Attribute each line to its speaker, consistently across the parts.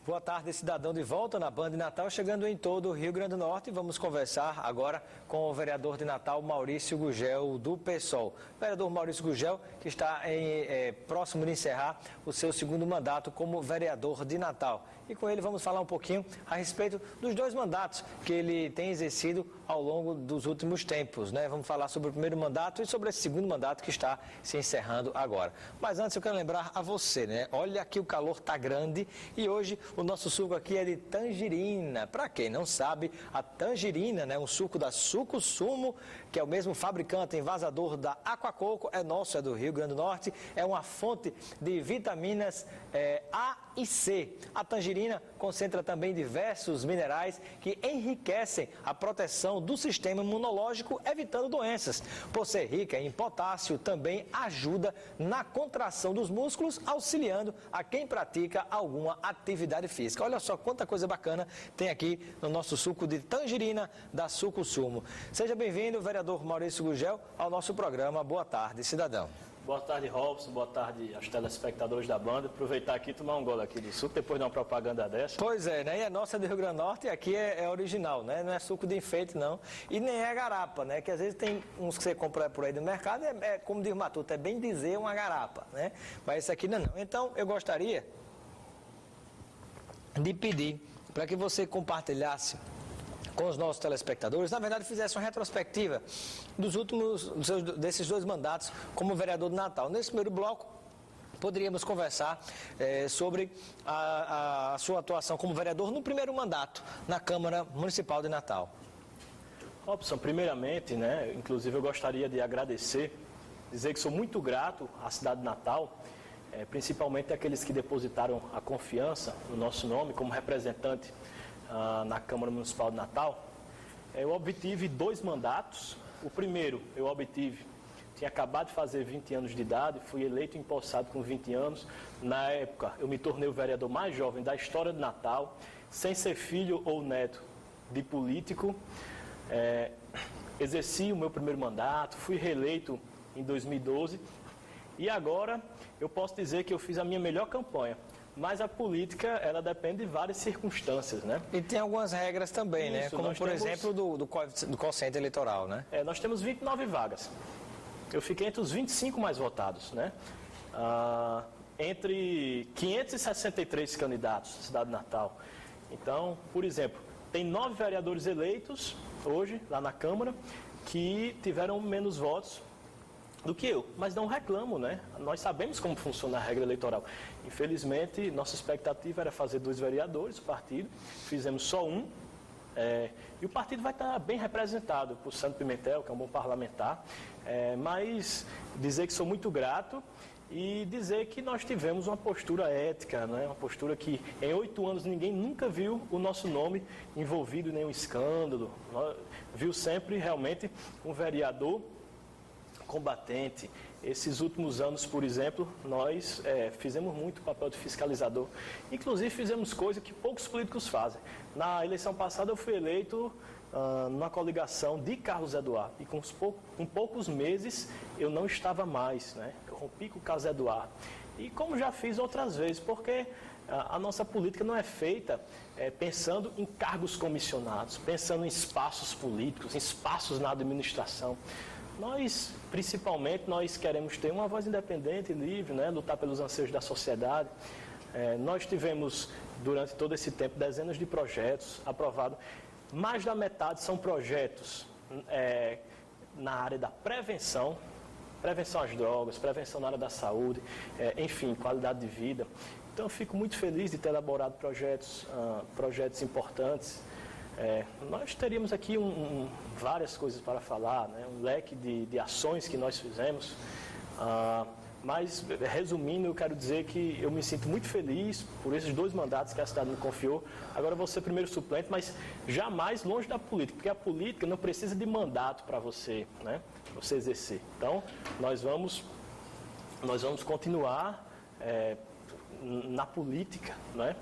Speaker 1: Boa tarde, cidadão, de volta na Band de Natal, chegando em todo o Rio Grande do Norte. Vamos conversar agora com o vereador de Natal, Maurício Gugel, do PSOL. Vereador Maurício Gugel, que está próximo de encerrar o seu segundo mandato como vereador de Natal. E com ele vamos falar um pouquinho a respeito dos dois mandatos que ele tem exercido ao longo dos últimos tempos, né? Vamos falar sobre o primeiro mandato e sobre esse segundo mandato que está se encerrando agora. Mas antes eu quero lembrar a você, né? Olha que o calor está grande e hoje o nosso suco aqui é de tangerina. Para quem não sabe, a tangerina, né, um suco da Suco Sumo, que é o mesmo fabricante envasador da Aquacoco, é nosso, é do Rio Grande do Norte, é uma fonte de vitaminas A e C. A tangerina concentra também diversos minerais que enriquecem a proteção do sistema imunológico, evitando doenças. Por ser rica em potássio, também ajuda na contração dos músculos, auxiliando a quem pratica alguma atividade física. Olha só quanta coisa bacana tem aqui no nosso suco de tangerina da Suco Sumo. Seja bem-vindo, vereador Maurício Gugel, ao nosso programa Boa Tarde, Cidadão.
Speaker 2: Boa tarde, Robson. Boa tarde aos telespectadores da banda. Aproveitar aqui e tomar um gole aqui do suco, depois de uma propaganda dessa.
Speaker 1: Pois é, né? E a nossa do Rio Grande do Norte aqui é original, né? Não é suco de enfeite, não. E nem é garapa, né? Que às vezes tem uns que você compra por aí no mercado, como diz o Matuto, é bem dizer uma garapa, né? Mas esse aqui não. Então, eu gostaria de pedir para que você compartilhasse com os nossos telespectadores, na verdade fizesse uma retrospectiva desses dois mandatos como vereador de Natal. Nesse primeiro bloco, poderíamos conversar sobre a sua atuação como vereador no primeiro mandato na Câmara Municipal de Natal.
Speaker 2: Robson, primeiramente, né, inclusive eu gostaria de agradecer, dizer que sou muito grato à cidade de Natal, principalmente àqueles que depositaram a confiança no nosso nome como representante na Câmara Municipal de Natal. Eu obtive 2 mandatos. O primeiro eu obtive, tinha acabado de fazer 20 anos de idade, fui eleito e empossado com 20 anos. Na época eu me tornei o vereador mais jovem da história de Natal, sem ser filho ou neto de político. Exerci o meu primeiro mandato, fui reeleito em 2012 e agora eu posso dizer que eu fiz a minha melhor campanha. Mas a política, ela depende de várias circunstâncias, né?
Speaker 1: E tem algumas regras também, né? Como, por exemplo, do quociente eleitoral, né?
Speaker 2: Nós temos 29 vagas. Eu fiquei entre os 25 mais votados, né? Entre 563 candidatos da cidade de Natal. Então, por exemplo, tem 9 vereadores eleitos hoje, lá na Câmara, que tiveram menos votos do que eu, mas não reclamo, né? Nós sabemos como funciona a regra eleitoral. Infelizmente, nossa expectativa era fazer 2 vereadores, o partido, fizemos só 1, e o partido vai estar bem representado por Sandro Pimentel, que é um bom parlamentar, mas dizer que sou muito grato e dizer que nós tivemos uma postura ética, né? Uma postura que em 8 anos ninguém nunca viu o nosso nome envolvido em nenhum escândalo, viu sempre realmente um vereador combatente. Esses últimos anos, por exemplo, nós fizemos muito papel de fiscalizador. Inclusive fizemos coisa que poucos políticos fazem. Na eleição passada eu fui eleito numa coligação de Carlos Eduardo e com poucos meses eu não estava mais, né? Eu rompi com o Carlos Eduardo. E como já fiz outras vezes, porque a nossa política não é feita pensando em cargos comissionados, pensando em espaços políticos, em espaços na administração. Nós, principalmente, nós queremos ter uma voz independente, livre, né? Lutar pelos anseios da sociedade. Nós tivemos, durante todo esse tempo, dezenas de projetos aprovados. Mais da metade são projetos na área da prevenção às drogas, prevenção na área da saúde, enfim, qualidade de vida. Então, eu fico muito feliz de ter elaborado projetos importantes. Nós teríamos aqui várias coisas para falar, né? Um leque de ações que nós fizemos, mas resumindo, eu quero dizer que eu me sinto muito feliz por esses 2 mandatos que a cidade me confiou. Agora eu vou ser primeiro suplente, mas jamais longe da política, porque a política não precisa de mandato para você, né? Pra você exercer. Então, nós vamos continuar na política, né?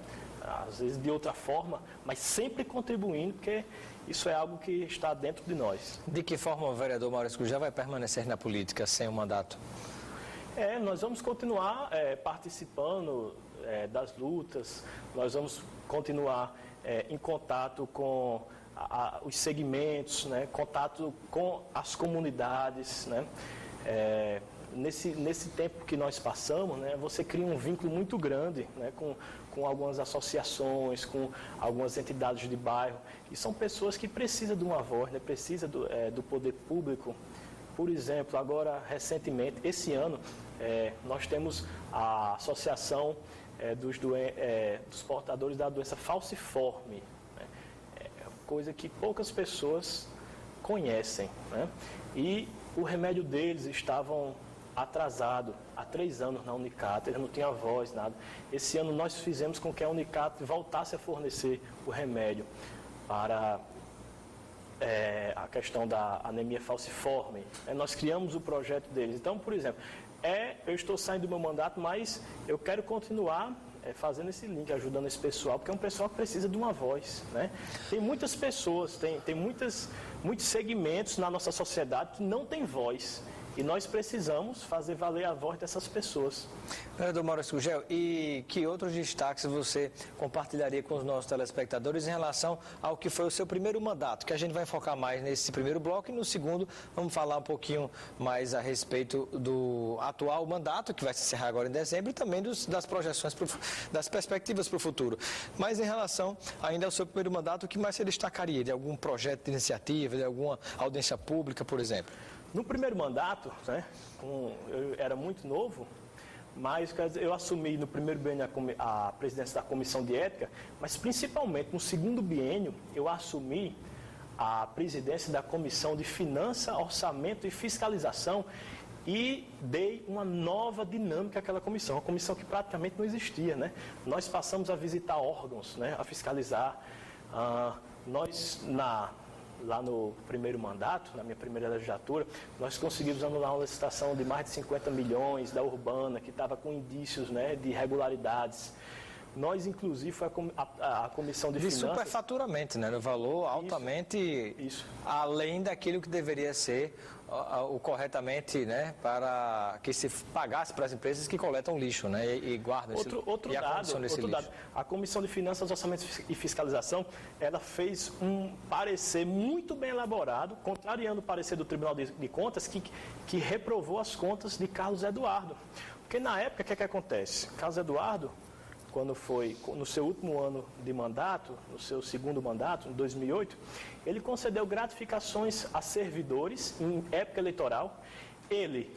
Speaker 2: Às vezes de outra forma, mas sempre contribuindo, porque isso é algo que está dentro de nós.
Speaker 1: De que forma o vereador Maurício Gugel vai permanecer na política sem o mandato?
Speaker 2: Nós vamos continuar participando das lutas, nós vamos continuar em contato com os segmentos, né? Contato com as comunidades, né? Nesse tempo que nós passamos, né, você cria um vínculo muito grande, né, com algumas associações, com algumas entidades de bairro, e são pessoas que precisam de uma voz, né, precisam do poder público. Por exemplo, agora, recentemente, esse ano, nós temos a Associação dos Portadores da Doença Falciforme, né, coisa que poucas pessoas conhecem, né, e o remédio deles estavam atrasado há 3 anos na Unicat, eles não tinham voz, nada. Esse ano nós fizemos com que a Unicat voltasse a fornecer o remédio para a questão da anemia falciforme. Nós criamos o projeto deles. Então, por exemplo, eu estou saindo do meu mandato, mas eu quero continuar fazendo esse link, ajudando esse pessoal, porque é um pessoal que precisa de uma voz, né? Tem muitas pessoas, tem muitos segmentos na nossa sociedade que não tem voz. E nós precisamos fazer valer a voz dessas pessoas.
Speaker 1: Vereador Maurício Gugel, e que outros destaques você compartilharia com os nossos telespectadores em relação ao que foi o seu primeiro mandato, que a gente vai focar mais nesse primeiro bloco, e no segundo vamos falar um pouquinho mais a respeito do atual mandato, que vai se encerrar agora em dezembro, e também das projeções, das perspectivas para o futuro. Mas em relação ainda ao seu primeiro mandato, o que mais você destacaria? De algum projeto de iniciativa, de alguma audiência pública, por exemplo?
Speaker 2: No primeiro mandato, né, eu era muito novo, mas eu assumi no primeiro biênio a presidência da Comissão de Ética, mas principalmente no segundo biênio eu assumi a presidência da Comissão de Finanças, Orçamento e Fiscalização e dei uma nova dinâmica àquela comissão, uma comissão que praticamente não existia, né? Nós passamos a visitar órgãos, né, a fiscalizar. Lá no primeiro mandato, na minha primeira legislatura, nós conseguimos anular uma licitação de mais de 50 milhões da Urbana, que estava com indícios, né, de irregularidades. Nós, inclusive, foi a Comissão de Finanças...
Speaker 1: De superfaturamento, né? O valor altamente além daquilo que deveria ser o corretamente, né? Para que se pagasse para as empresas que coletam lixo, né? E guardam
Speaker 2: outro dado. A Comissão de Finanças, Orçamento e Fiscalização, ela fez um parecer muito bem elaborado, contrariando o parecer do Tribunal de Contas, que reprovou as contas de Carlos Eduardo. Porque na época, o que acontece? Carlos Eduardo, quando foi no seu último ano de mandato, no seu segundo mandato, em 2008, ele concedeu gratificações a servidores em época eleitoral. Ele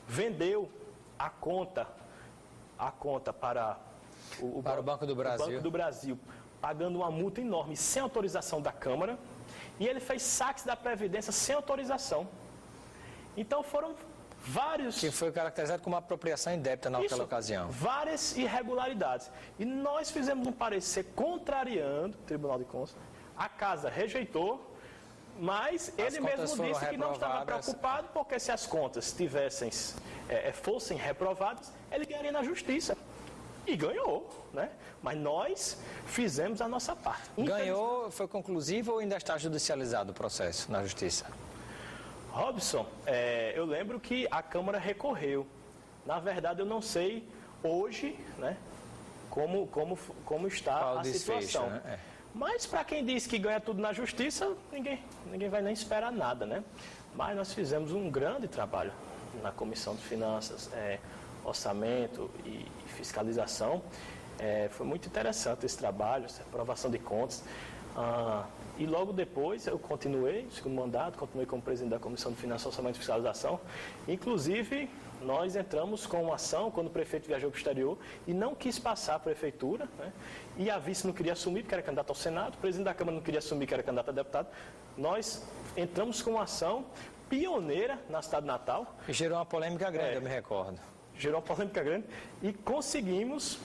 Speaker 2: vendeu a conta para o
Speaker 1: Banco do Brasil,
Speaker 2: pagando uma multa enorme, sem autorização da Câmara, e ele fez saques da Previdência sem autorização. Então foram vários...
Speaker 1: Que foi caracterizado como uma apropriação indébita naquela ocasião.
Speaker 2: Várias irregularidades. E nós fizemos um parecer contrariando o Tribunal de Contas. A Casa rejeitou, mas ele mesmo disse que não estava preocupado, porque se as contas fossem reprovadas, ele ganharia na Justiça. E ganhou, né? Mas nós fizemos a nossa parte.
Speaker 1: Ganhou, foi conclusivo ou ainda está judicializado o processo na Justiça?
Speaker 2: Robson, eu lembro que a Câmara recorreu. Na verdade, eu não sei hoje, né, como está a situação. Né? Mas para quem diz que ganha tudo na Justiça, ninguém vai nem esperar nada, né? Mas nós fizemos um grande trabalho na Comissão de Finanças, Orçamento e Fiscalização. Foi muito interessante esse trabalho, essa aprovação de contas. E logo depois eu continuei, no segundo mandato, continuei como presidente da Comissão de Finanças, Orçamento e Fiscalização. Inclusive, nós entramos com uma ação quando o prefeito viajou para o exterior e não quis passar a prefeitura, né? E a vice não queria assumir, porque era candidato ao Senado, o presidente da Câmara não queria assumir, que era candidato a deputado. Nós entramos com uma ação pioneira na cidade de Natal.
Speaker 1: E gerou uma polêmica grande, eu me recordo.
Speaker 2: Gerou uma polêmica grande e conseguimos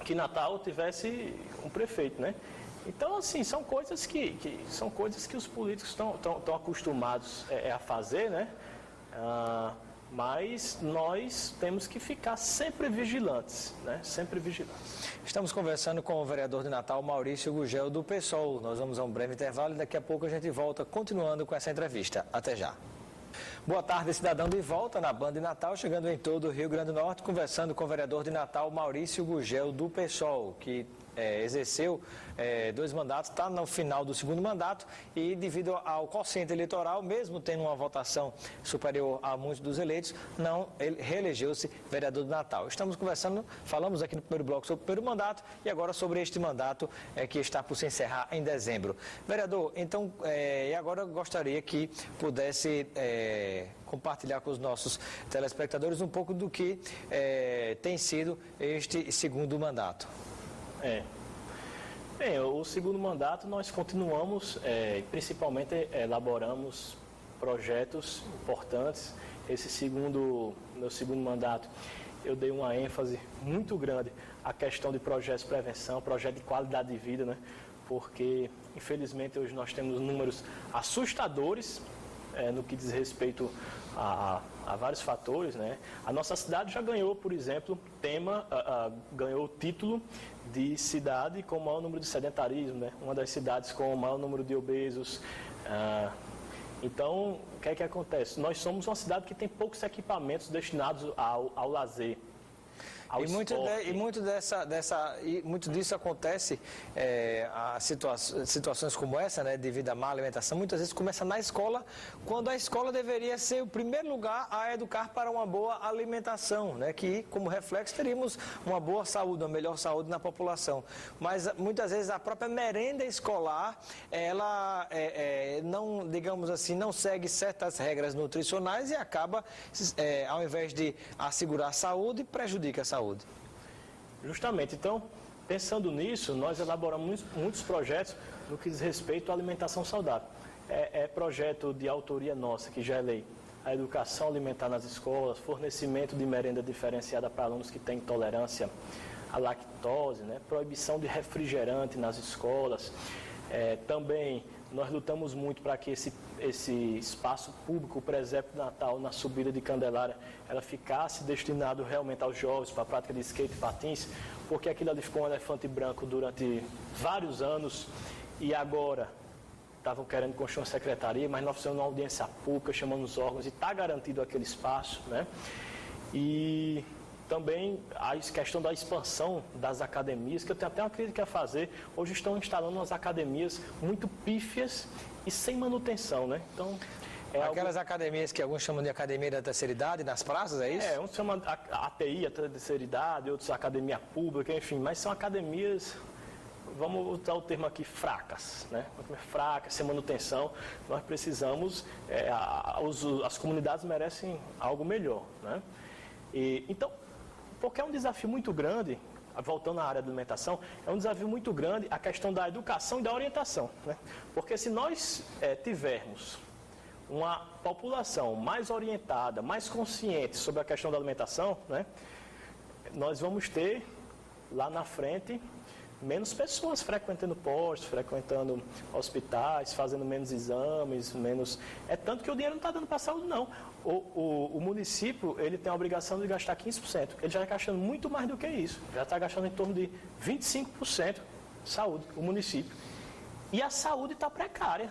Speaker 2: que Natal tivesse um prefeito, né? Então, assim, são coisas que os políticos estão acostumados a fazer, né? Mas nós temos que ficar sempre vigilantes, né? Sempre vigilantes.
Speaker 1: Estamos conversando com o vereador de Natal, Maurício Gugel, do PSOL. Nós vamos a um breve intervalo e daqui a pouco a gente volta continuando com essa entrevista. Até já. Boa tarde, cidadão, de volta na Band de Natal, chegando em todo o Rio Grande do Norte, conversando com o vereador de Natal, Maurício Gugel, do PSOL, que exerceu 2 mandatos, está no final do 2º mandato e devido ao quociente eleitoral, mesmo tendo uma votação superior a muitos dos eleitos, ele reelegeu-se vereador de Natal. Estamos conversando, falamos aqui no primeiro bloco sobre o primeiro mandato e agora sobre este mandato que está por se encerrar em dezembro. Vereador, então, e agora eu gostaria que pudesse compartilhar com os nossos telespectadores um pouco do que tem sido este 2º mandato.
Speaker 2: Bem, o 2º mandato nós continuamos, principalmente elaboramos projetos importantes. Meu 2º mandato, eu dei uma ênfase muito grande à questão de projetos de prevenção, projeto de qualidade de vida, né? Porque, infelizmente, hoje nós temos números assustadores no que diz respeito a vários fatores, né? A nossa cidade já ganhou, por exemplo, ganhou o título de cidade com o maior número de sedentarismo, né? Uma das cidades com o maior número de obesos. Então, o que é que acontece? Nós somos uma cidade que tem poucos equipamentos destinados ao lazer.
Speaker 1: E muito disso acontece, situações como essa, né, devido à má alimentação, muitas vezes começa na escola, quando a escola deveria ser o primeiro lugar a educar para uma boa alimentação, né, que como reflexo teríamos uma boa saúde, uma melhor saúde na população. Mas muitas vezes a própria merenda escolar, ela não, digamos assim, não segue certas regras nutricionais e acaba, ao invés de assegurar a saúde, prejudica a saúde.
Speaker 2: Justamente, então, pensando nisso, nós elaboramos muitos projetos no que diz respeito à alimentação saudável. Projeto de autoria nossa, que já é lei. A educação alimentar nas escolas, fornecimento de merenda diferenciada para alunos que têm intolerância à lactose, né? Proibição de refrigerante nas escolas. Também nós lutamos muito para que esse espaço público, o presépio de Natal, na subida de Candelária, ela ficasse destinado realmente aos jovens para a prática de skate e patins, porque aquilo ali ficou um elefante branco durante vários anos e agora estavam querendo construir uma secretaria, mas nós fizemos uma audiência pública, chamamos os órgãos e está garantido aquele espaço, né? E também a questão da expansão das academias, que eu tenho até uma crítica a fazer. Hoje estão instalando umas academias muito pífias e sem manutenção, né? Então,
Speaker 1: aquelas academias que alguns chamam de academia da terceira idade, nas praças, é isso?
Speaker 2: Uns chamam ATI, a terceira idade, outros academia pública, enfim, mas são academias, vamos usar o termo aqui, fracas, né? Fracas, sem manutenção. Nós precisamos, as comunidades merecem algo melhor, né? Então, porque é um desafio muito grande, voltando à área da alimentação, é um desafio muito grande a questão da educação e da orientação, né? Porque se nós tivermos uma população mais orientada, mais consciente sobre a questão da alimentação, né, nós vamos ter lá na frente menos pessoas frequentando postos, frequentando hospitais, fazendo menos exames, tanto que o dinheiro não está dando para a saúde, não. O município, ele tem a obrigação de gastar 15%. Ele já está gastando muito mais do que isso. Já está gastando em torno de 25% saúde, o município. E a saúde está precária.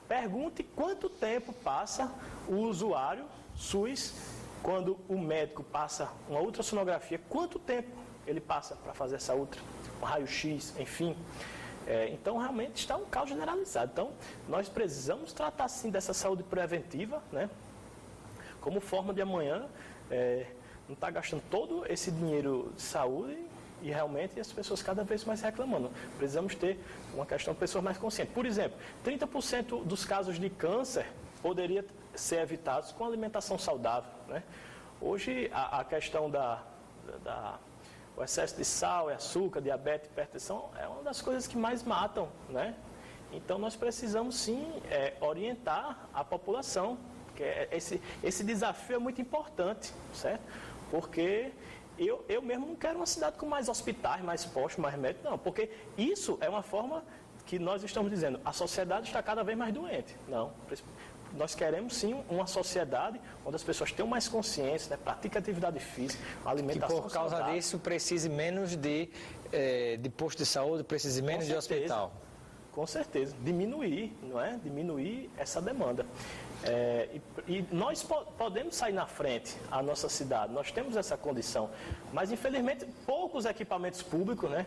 Speaker 2: Pergunte quanto tempo passa o usuário SUS, quando o médico passa uma ultrassonografia, quanto tempo ele passa para fazer essa ultra? Um raio-x, enfim. Então, realmente está um caos generalizado. Então, nós precisamos tratar, sim, dessa saúde preventiva, né? Como forma de amanhã não estar gastando todo esse dinheiro de saúde e realmente as pessoas cada vez mais reclamando. Precisamos ter uma questão de pessoas mais conscientes. Por exemplo, 30% dos casos de câncer poderia ser evitados com alimentação saudável, né? Hoje, a questão o excesso de sal, açúcar, diabetes, hipertensão é uma das coisas que mais matam, né? Então, nós precisamos, sim, orientar a população. Que esse desafio é muito importante, certo? Porque eu mesmo não quero uma cidade com mais hospitais, mais postos, mais médicos, não. Porque isso é uma forma que nós estamos dizendo, a sociedade está cada vez mais doente. Não, nós queremos sim uma sociedade onde as pessoas tenham mais consciência, né, pratiquem atividade física, alimentação
Speaker 1: que por causa
Speaker 2: saudável.
Speaker 1: disso precise menos de posto de saúde, precise menos de hospital.
Speaker 2: Com certeza, diminuir, não é? Diminuir essa demanda. E nós podemos sair na frente, a nossa cidade, nós temos essa condição, mas infelizmente poucos equipamentos públicos, né?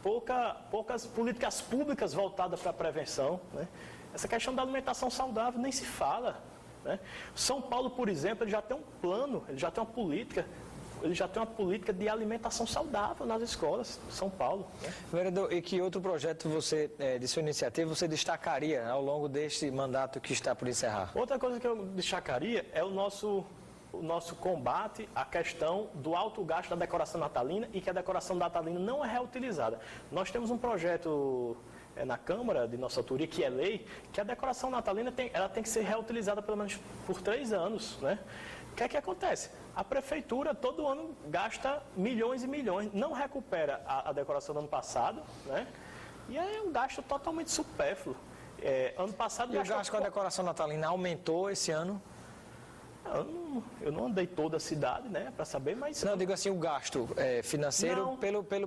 Speaker 2: Poucas políticas públicas voltadas para a prevenção, né? Essa questão da alimentação saudável nem se fala, né? São Paulo, por exemplo, ele já tem um plano, ele já tem uma política de alimentação saudável nas escolas, São Paulo. Né?
Speaker 1: Vereador, e que outro projeto você, de sua iniciativa, você destacaria ao longo deste mandato que está por encerrar?
Speaker 2: Outra coisa que eu destacaria é o nosso combate à questão do alto gasto da decoração natalina e que a decoração natalina não é reutilizada. Nós temos um projeto na Câmara de nossa autoria, que é lei, que a decoração natalina ela tem que ser reutilizada pelo menos por 3 anos, né? O que é que acontece? A prefeitura todo ano gasta milhões e milhões, não recupera a decoração do ano passado, né? E é um gasto totalmente supérfluo. Ano passado...
Speaker 1: E o gasto com a decoração natalina aumentou esse ano?
Speaker 2: Eu não andei toda a cidade, né, para saber, mas...
Speaker 1: Não, eu digo assim, o gasto financeiro,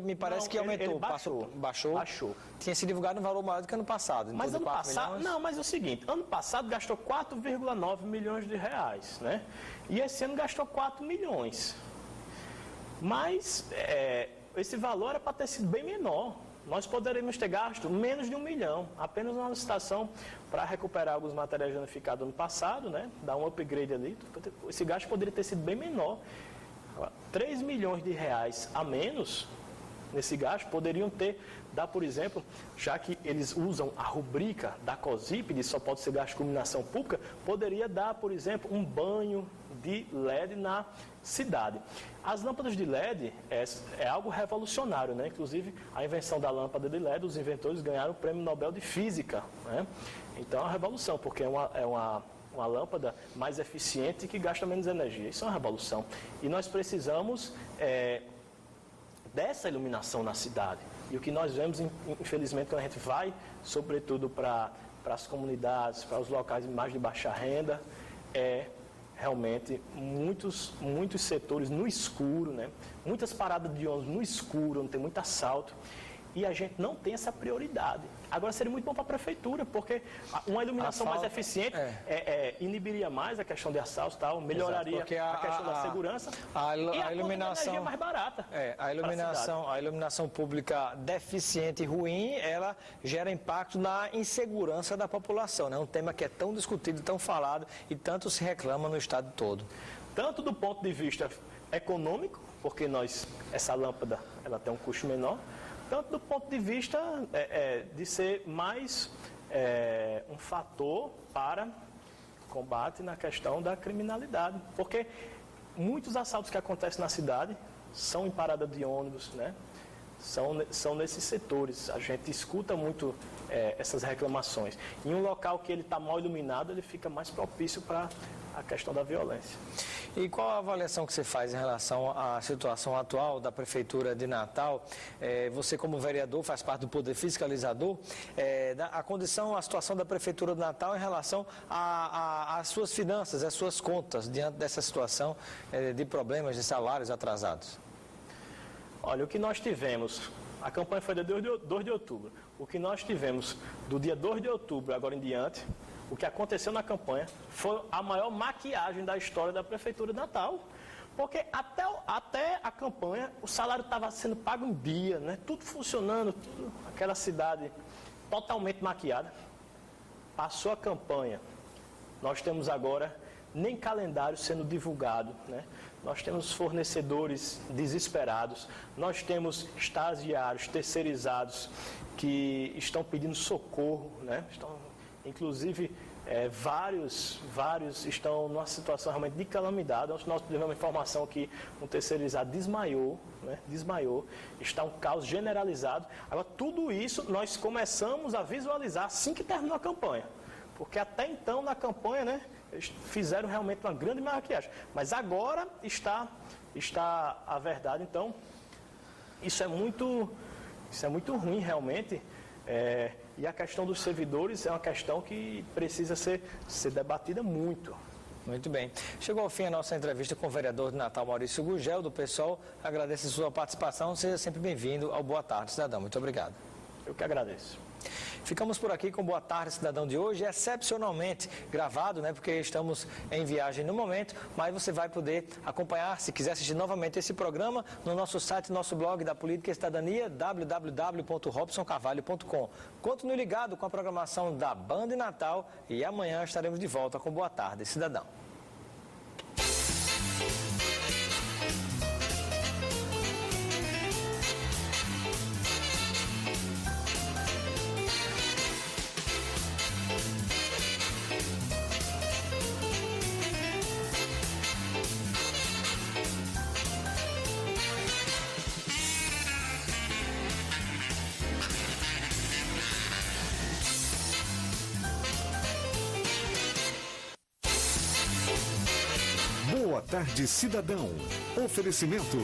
Speaker 1: me parece que aumentou.
Speaker 2: Ele baixou.
Speaker 1: Tinha sido divulgado um valor maior do que ano passado.
Speaker 2: Mas ano passado... Não, mas é o seguinte, ano passado gastou 4,9 milhões de reais, né? E esse ano gastou 4 milhões. Mas esse valor era para ter sido bem menor. Nós poderíamos ter gasto menos de 1 milhão, apenas uma licitação para recuperar alguns materiais danificados no passado, né? Dar um upgrade ali. Esse gasto poderia ter sido bem menor. 3 milhões de reais a menos nesse gasto poderiam dar, por exemplo, já que eles usam a rubrica da COSIP, de só pode ser gasto com iluminação pública, poderia dar, por exemplo, um banho de LED na cidade. As lâmpadas de LED é algo revolucionário, né? Inclusive, a invenção da lâmpada de LED, os inventores ganharam o Prêmio Nobel de Física, né? Então, é uma revolução, porque é uma lâmpada mais eficiente que gasta menos energia. Isso é uma revolução. E nós precisamos dessa iluminação na cidade. E o que nós vemos, infelizmente, quando a gente vai, sobretudo para as comunidades, para os locais mais de baixa renda, realmente muitos setores no escuro, né? Muitas paradas de ônibus no escuro, onde tem muito assalto, e a gente não tem essa prioridade. Agora seria muito bom para a prefeitura, porque uma iluminação mais eficiente inibiria mais a questão de assalto, tal, melhoraria a questão da segurança e a iluminação energia mais barata.
Speaker 1: A iluminação pública deficiente e ruim, ela gera impacto na insegurança da população, né? Um tema que é tão discutido, tão falado e tanto se reclama no estado todo.
Speaker 2: Tanto do ponto de vista econômico, porque essa lâmpada ela tem um custo menor, tanto do ponto de vista de ser mais um fator para combate na questão da criminalidade. Porque muitos assaltos que acontecem na cidade são em parada de ônibus, né? São nesses setores. A gente escuta muito essas reclamações. Em um local que ele está mal iluminado, ele fica mais propício para a questão da violência.
Speaker 1: E qual a avaliação que você faz em relação à situação atual da Prefeitura de Natal? Você, como vereador, faz parte do Poder Fiscalizador. A situação da Prefeitura de Natal em relação às suas finanças, às suas contas, diante dessa situação de problemas de salários atrasados?
Speaker 2: Olha, o que nós tivemos, a campanha foi de 2 de outubro. O que nós tivemos do dia 2 de outubro agora em diante, o que aconteceu na campanha foi a maior maquiagem da história da Prefeitura de Natal. Porque até a campanha o salário estava sendo pago em dia, né? Tudo funcionando, aquela cidade totalmente maquiada. Passou a campanha, nós temos agora nem calendário sendo divulgado, né? Nós temos fornecedores desesperados, nós temos estagiários terceirizados que estão pedindo socorro, né? Inclusive, vários estão numa situação realmente de calamidade. Nós tivemos uma informação que um terceirizado desmaiou, né? Desmaiou, está um caos generalizado. Agora, tudo isso nós começamos a visualizar assim que terminou a campanha. Porque até então, na campanha, né, eles fizeram realmente uma grande maquiagem. Mas agora está a verdade. Então, isso é muito ruim realmente. E a questão dos servidores é uma questão que precisa ser debatida muito.
Speaker 1: Muito bem. Chegou ao fim a nossa entrevista com o vereador de Natal, Maurício Gugel, do PSOL. Agradeço a sua participação. Seja sempre bem-vindo ao Boa Tarde, cidadão. Muito obrigado.
Speaker 2: Eu que agradeço.
Speaker 1: Ficamos por aqui com Boa Tarde, Cidadão de hoje, excepcionalmente gravado, né, porque estamos em viagem no momento, mas você vai poder acompanhar, se quiser assistir novamente esse programa, no nosso site, nosso blog da Política e Cidadania, www.robsoncarvalho.com. Continue ligado com a programação da Band Natal e amanhã estaremos de volta com Boa Tarde, Cidadão.
Speaker 3: Boa Tarde, Cidadão. Oferecimento